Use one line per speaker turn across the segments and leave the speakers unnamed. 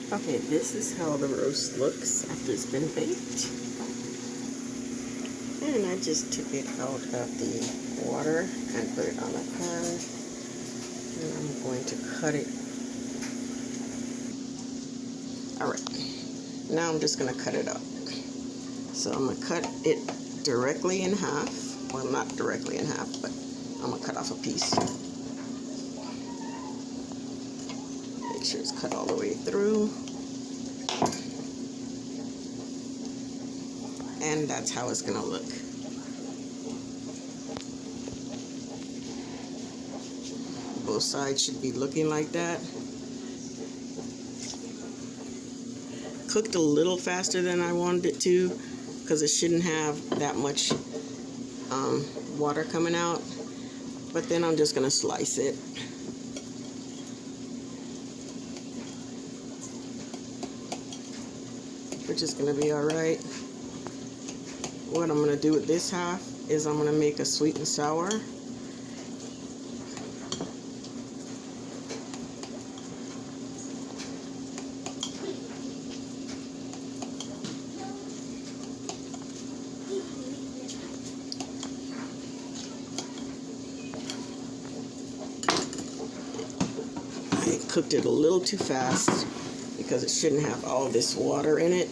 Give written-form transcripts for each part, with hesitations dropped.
Okay, this is how the roast looks after it's been baked. And I just took it out of the water and put it on a pan. And I'm going to cut it. Alright, now I'm just going to cut it up. So I'm going to cut it directly in half. Well, not directly in half, but I'm going to cut off a piece. Make sure it's cut all the way through. And that's how it's going to look. Both sides should be looking like that. Cooked a little faster than I wanted it to because it shouldn't have that much water coming out. But then I'm just going to slice it. Which is going to be alright. What I'm going to do with this half is I'm going to make a sweet and sour. I cooked it a little too fast because it shouldn't have all this water in it.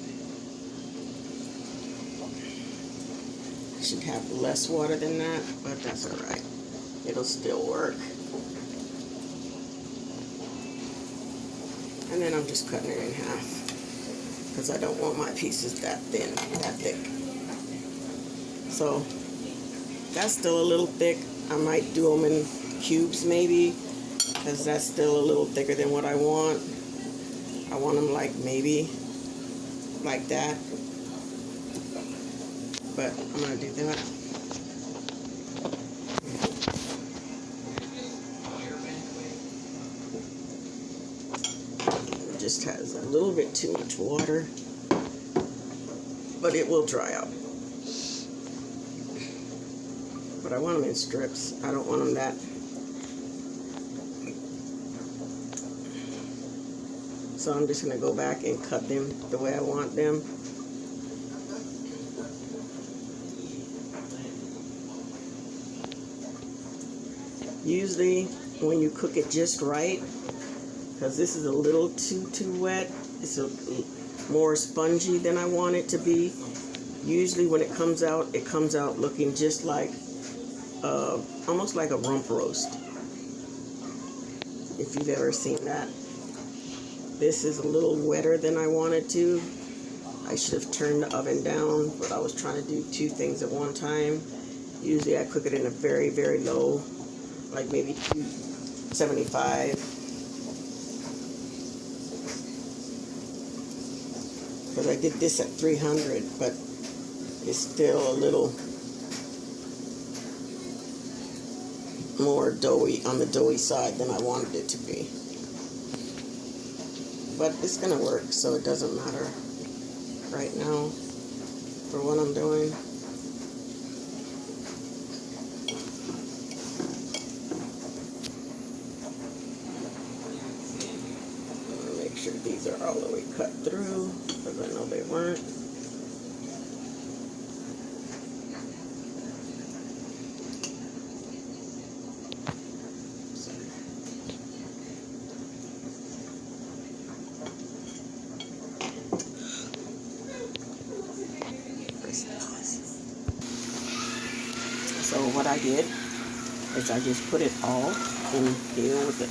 It should have less water than that, but that's alright. It'll still work. And then I'm just cutting it in half because I don't want my pieces that thin, that thick. So that's still a little thick. I might do them in cubes maybe because that's still a little thicker than what I want. I want them like maybe like that. But I'm going to do that. It just has a little bit too much water, but it will dry out. But I want them in strips. I don't want them that. So I'm just going to go back and cut them the way I want them. Usually when you cook it just right, because this is a little too wet, it's more spongy than I want it to be. Usually when it comes out looking just like, almost like a rump roast. If you've ever seen that. This is a little wetter than I wanted to. I should have turned the oven down, but I was trying to do two things at one time. Usually I cook it in a very, very low, like maybe 275. Because I did this at 300, but it's still a little more doughy, on the doughy side than I wanted it to be. But it's going to work, so it doesn't matter right now for what I'm doing. Make sure these are all the way cut through, because I know they weren't. So what I did is I just put it all in here with the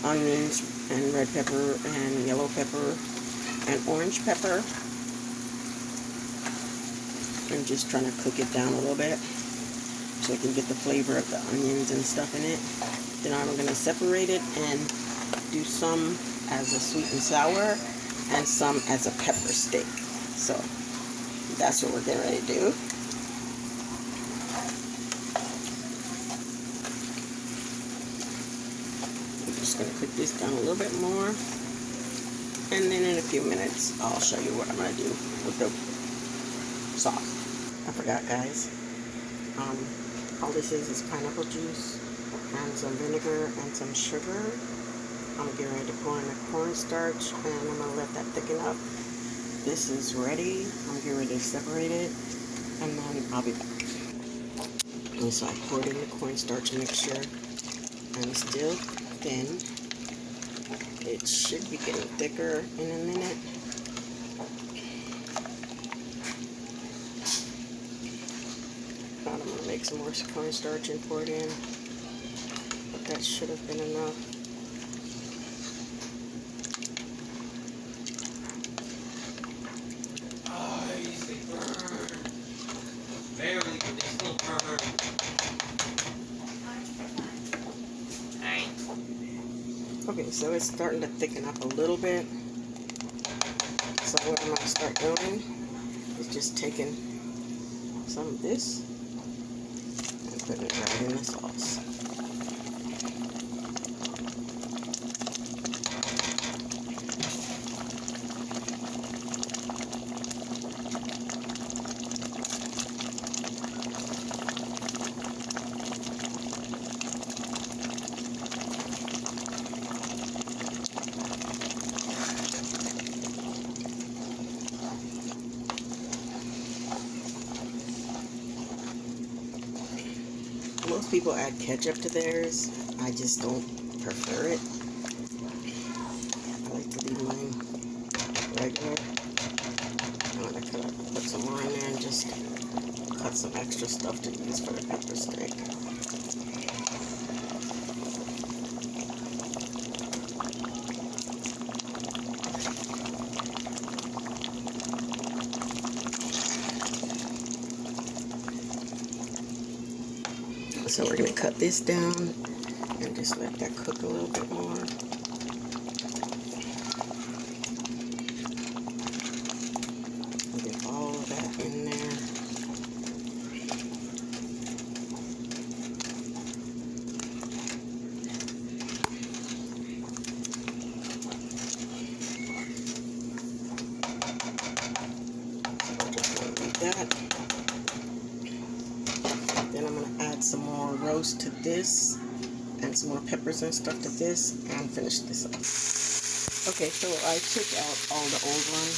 onions and red pepper and yellow pepper and orange pepper, and just trying to cook it down a little bit so I can get the flavor of the onions and stuff in it. Then I'm going to separate it and do some as a sweet and sour and some as a pepper steak. So that's what we're getting ready to do. Just going to cook this down a little bit more, and then in a few minutes I'll show you what I'm going to do with the sauce. I forgot, guys. All this is pineapple juice and some vinegar and some sugar I'm getting ready to pour in the cornstarch, and I'm going to let that thicken up. This is ready. I'm getting ready to separate it, and then I'll be back. And so I poured in the cornstarch mixture, and still thin. It should be getting thicker in a minute. I'm going to make some more cornstarch and pour it in, but that should have been enough.
Barely, but they still burn.
Okay, so it's starting to thicken up a little bit. So what I'm going to start doing is just taking some of this and putting it right in the sauce. Most people add ketchup to theirs. I just don't prefer it. I like to leave mine regular. I'm going to put some more in there and just cut some extra stuff to use for the pepper steak. So we're going to cut this down and just let that cook a little bit more. Get all of that in there. So we're just going to leave that. Then I'm going to add some more roast to this and some more peppers and stuff to this and finish this up. Okay, so I took out all the old one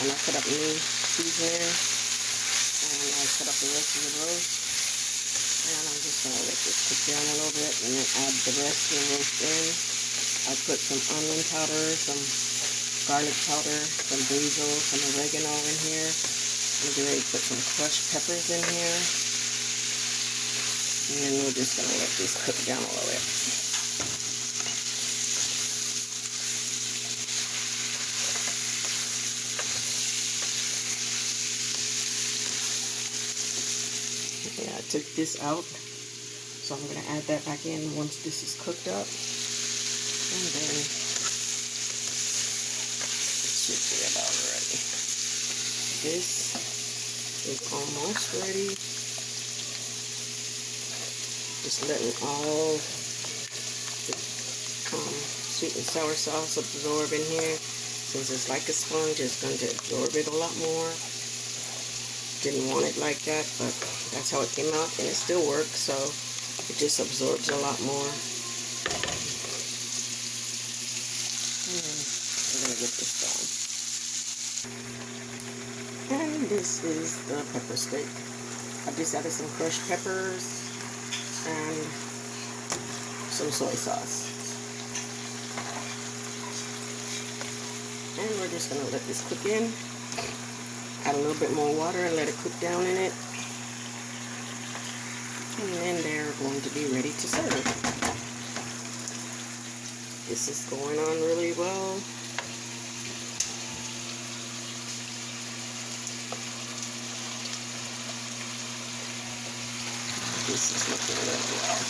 and I put up new seasoning and I put up the rest of the roast, and I'm just going to let this cook down a little bit and then add the rest of the roast in. I put some onion powder, some garlic powder, some basil, some oregano in here. I'm getting ready to put some crushed peppers in here. And then we're just going to let this cook down a little bit. Okay, I took this out. So I'm going to add that back in once this is cooked up. And then it should be about ready. This is almost ready. Just letting all the sweet and sour sauce absorb in here. Since it's like a sponge, it's going to absorb it a lot more. Didn't want it like that, but that's how it came out, and it still works, so it just absorbs a lot more. And we're going to get this done. And this is the pepper steak. I just added some crushed peppers and some soy sauce. And we're just going to let this cook in. Add a little bit more water and let it cook down in it. And then they're going to be ready to serve. This is going on really well. This is looking really well.